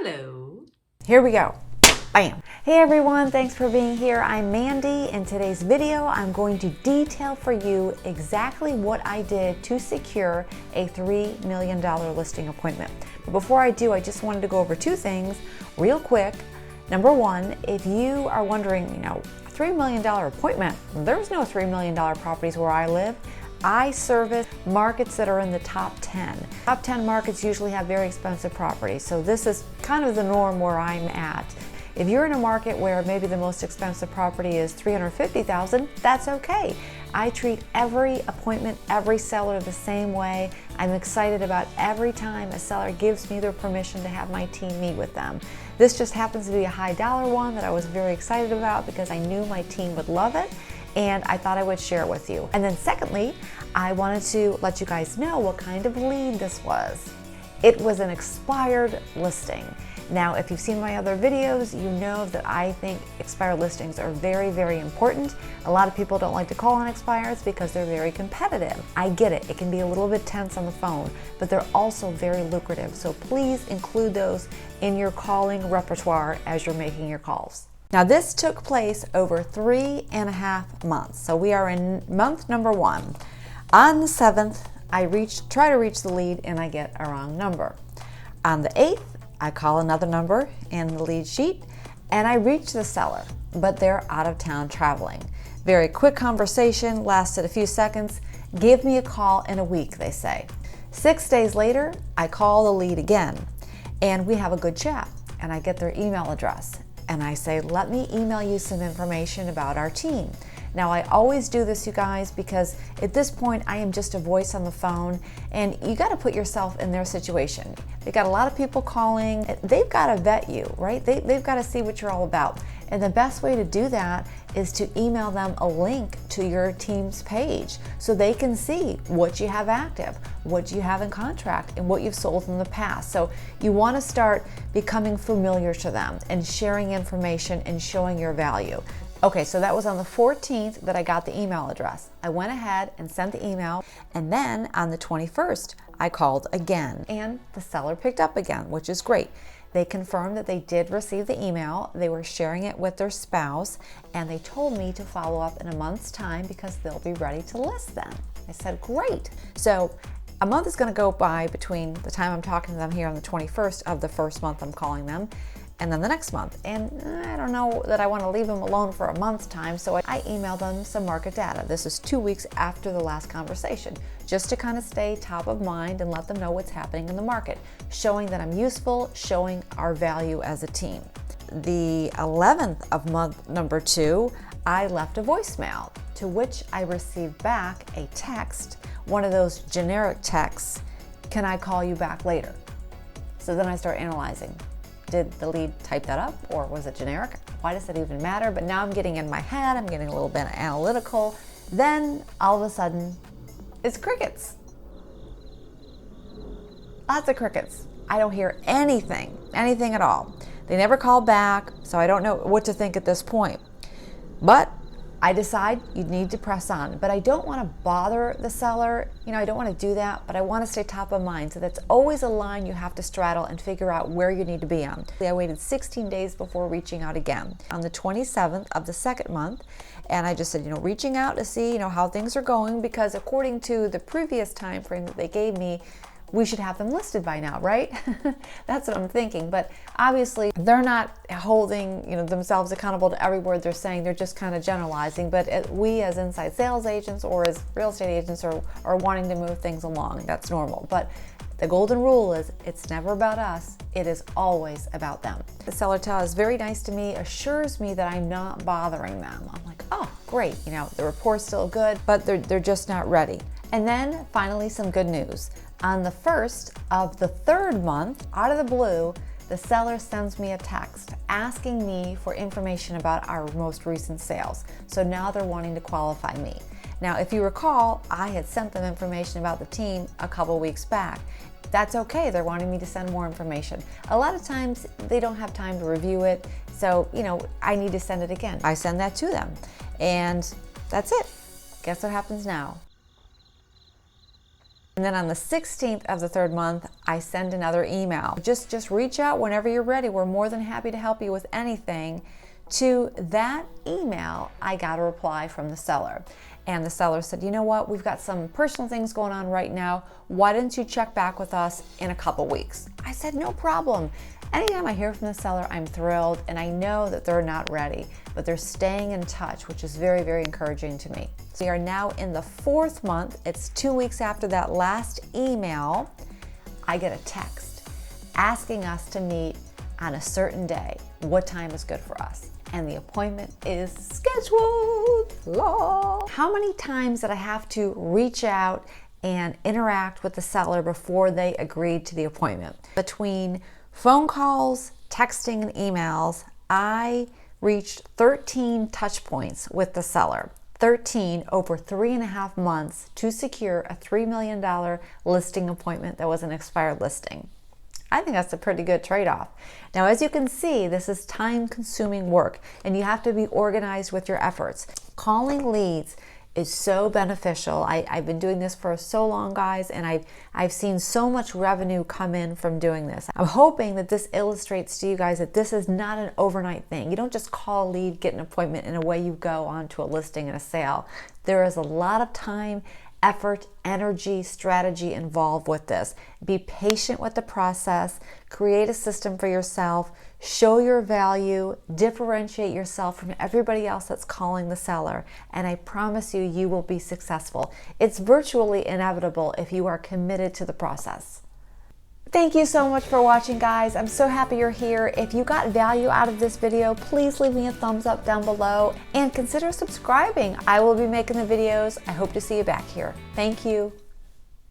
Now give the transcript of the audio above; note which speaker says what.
Speaker 1: Hello.
Speaker 2: Here we go. Bam. Hey everyone, thanks for being here. I'm Mandy. In today's video, I'm going to detail for you exactly what I did to secure a $3 million listing appointment. But before I do, I just wanted to go over two things real quick. Number one, if you are wondering, a $3 million appointment, there's no $3 million properties where I live. I service markets that are in the top 10. Top 10 markets usually have very expensive properties, so this is kind of the norm where I'm at. If you're in a market where maybe the most expensive property is $350,000, that's okay. I treat every appointment, every seller the same way. I'm excited about every time a seller gives me their permission to have my team meet with them. This just happens to be a high dollar one that I was very excited about because I knew my team would love it, and I thought I would share it with you. And then secondly, I wanted to let you guys know what kind of lead this was. It was an expired listing. Now, if you've seen my other videos, you know that I think expired listings are very, very important. A lot of people don't like to call on expires because they're very competitive. I get it. It can be a little bit tense on the phone, but they're also very lucrative. So please include those in your calling repertoire as you're making your calls. Now, this took place over 3.5 months. So we are in month number 1. On the 7th, I try to reach the lead and I get a wrong number. On the 8th, I call another number in the lead sheet and I reach the seller, but they're out of town traveling. Very quick conversation, lasted a few seconds. Give me a call in a week, they say. 6 days later, I call the lead again and we have a good chat and I get their email address and I say, let me email you some information about our team. Now, I always do this, you guys, because at this point I am just a voice on the phone and you got to put yourself in their situation. They got a lot of people calling. They've got to vet you, right? They've got to see what you're all about. And the best way to do that is to email them a link to your team's page so they can see what you have active, what you have in contract, and what you've sold in the past. So you want to start becoming familiar to them and sharing information and showing your value. Okay, so that was on the 14th that I got the email address. I went ahead and sent the email, and then on the 21st, I called again, and the seller picked up again, which is great. They confirmed that they did receive the email, they were sharing it with their spouse, and they told me to follow up in a month's time because they'll be ready to list then. I said, great. So a month is gonna go by between the time I'm talking to them here on the 21st of the first month I'm calling them, and then the next month. And I don't know that I want to leave them alone for a month's time, so I emailed them some market data. This is 2 weeks after the last conversation, just to kind of stay top of mind and let them know what's happening in the market, showing that I'm useful, showing our value as a team. The 11th of month number 2, I left a voicemail, to which I received back a text, one of those generic texts, can I call you back later? So then I start analyzing. Did the lead type that up or was it generic? Why does it even matter? But now I'm getting in my head, I'm getting a little bit analytical. Then all of a sudden, it's crickets. Lots of crickets. I don't hear anything at all. They never call back, so I don't know what to think at this point. But I decide you need to press on, but I don't want to bother the seller. I don't want to do that, but I want to stay top of mind. So that's always a line you have to straddle and figure out where you need to be on. I waited 16 days before reaching out again on the 27th of the second month. And I just said, reaching out to see, how things are going, because according to the previous time frame that they gave me, we should have them listed by now, right? That's what I'm thinking. But obviously, they're not holding themselves accountable to every word they're saying. They're just kind of generalizing. But we as inside sales agents or as real estate agents are wanting to move things along. That's normal. But the golden rule is it's never about us. It is always about them. The seller is very nice to me, assures me that I'm not bothering them. I'm like, oh, great. The report's still good, but they're just not ready. And then finally, some good news. On the 1st of the 3rd month, out of the blue, the seller sends me a text asking me for information about our most recent sales. So now they're wanting to qualify me. Now, if you recall, I had sent them information about the team a couple weeks back. That's okay, they're wanting me to send more information. A lot of times they don't have time to review it, so I need to send it again. I send that to them, and that's it. Guess what happens now? And then on the 16th of the 3rd month, I send another email. Just reach out whenever you're ready. We're more than happy to help you with anything. To that email, I got a reply from the seller. And the seller said, you know what, we've got some personal things going on right now. Why don't you check back with us in a couple weeks? I said, no problem. Anytime I hear from the seller, I'm thrilled, and I know that they're not ready, but they're staying in touch, which is very, very encouraging to me. So we are now in the 4th month. It's 2 weeks after that last email. I get a text asking us to meet on a certain day. What time is good for us? And the appointment is scheduled. How many times did I have to reach out and interact with the seller before they agreed to the appointment? Between phone calls, texting, and emails, I reached 13 touch points with the seller. 13 over 3.5 months to secure a $3 million listing appointment that was an expired listing. I think that's a pretty good trade-off. Now, as you can see, this is time-consuming work, and you have to be organized with your efforts. Calling leads is so beneficial. I've been doing this for so long, guys, and I've seen so much revenue come in from doing this. I'm hoping that this illustrates to you guys that this is not an overnight thing. You don't just call a lead, get an appointment, and away you go onto a listing and a sale. There is a lot of time, effort, energy, strategy involved with this. Be patient with the process, create a system for yourself, show your value, differentiate yourself from everybody else that's calling the seller, and I promise you, you will be successful. It's virtually inevitable if you are committed to the process. Thank you so much for watching, guys. I'm so happy you're here. If you got value out of this video, please leave me a thumbs up down below and consider subscribing. I will be making the videos. I hope to see you back here. Thank you.